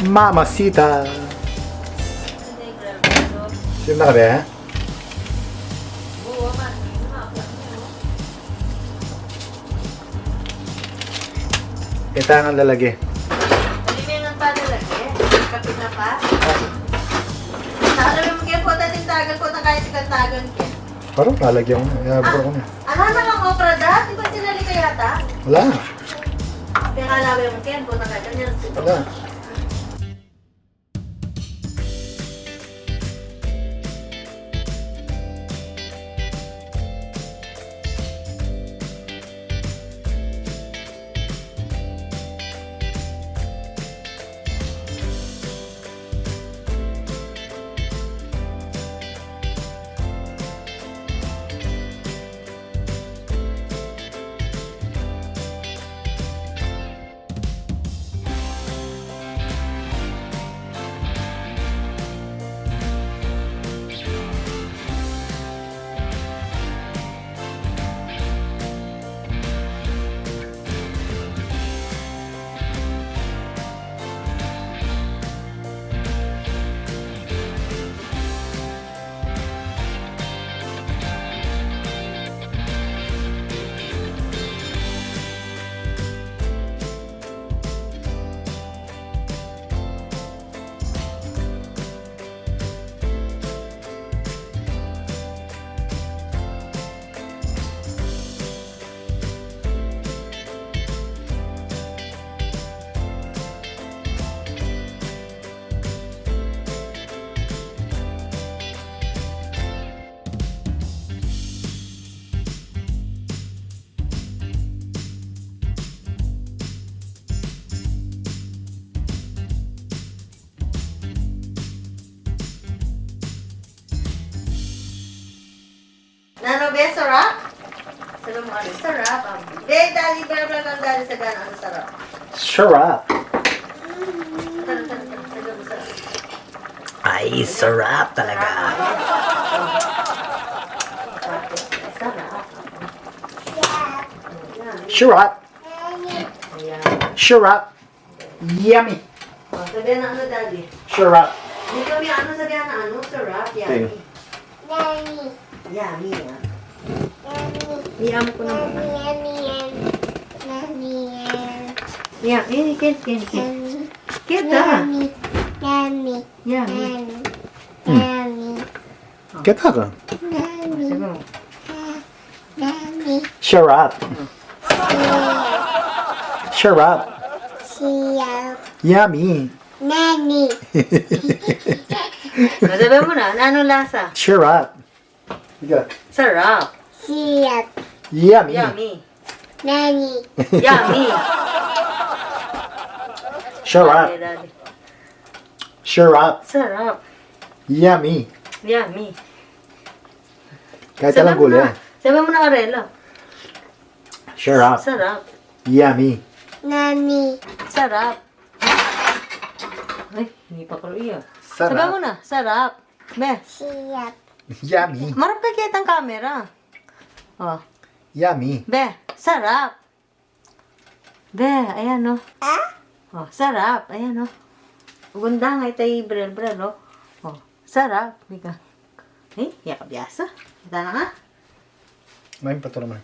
Mamacita. Sino na ka ba? Kita nga lalagay. Alimengan pa lalagay. Kapit na pa. Sabi mo kaya po natin tagal po na kahit ikantagan kaya. Parang lalagyan ko na. Bro ko na. Ano na lang opera dahil? Di ba sinali ka yata? Wala. Kaya kalawin mo kaya po na kahit ganyan. Wala. Nano be sarap? Sabi mo ano sarap? Be dali ba lang dali sa gana ano sarap? Sarap. Sabi mo sarap. Ay, sarap talaga. Sarap. Sarap. Ayan. Sarap. Yummy. Sabihan na ano dali? Sarap. Hindi kami ano sabihan na ano sarap. Yummy. Yummy. Iyam ko naman. Yeah, ini kit. Kita. Yummy. Kita ka. Sabi mo. Sarap. Sarap. Yummy. Sabi mo na, ano lasa? Sarap. Ika. Sarap. Yummy. Yummy. Yummy. Sarap. Okay, Daddy. Sarap. Sarap. Yummy. Yummy. Kahit Sabi alang mo gulay. na. Sabi mo na, Arela. Sarap. Sarap. Yummy. Sarap. Ay, hindi pa ko iya. Sarap. Sabi mo na, sarap. Be, Yummy. marap ka kita ang camera. Oh. Yummy. Be, sarap. Be, ayan no. Oh, sarap. Ayan no. Gunda nga itay brel, no. Oh, sarap. Bika. Eh, yakap yasa. Kita na nga. Main pa ito naman.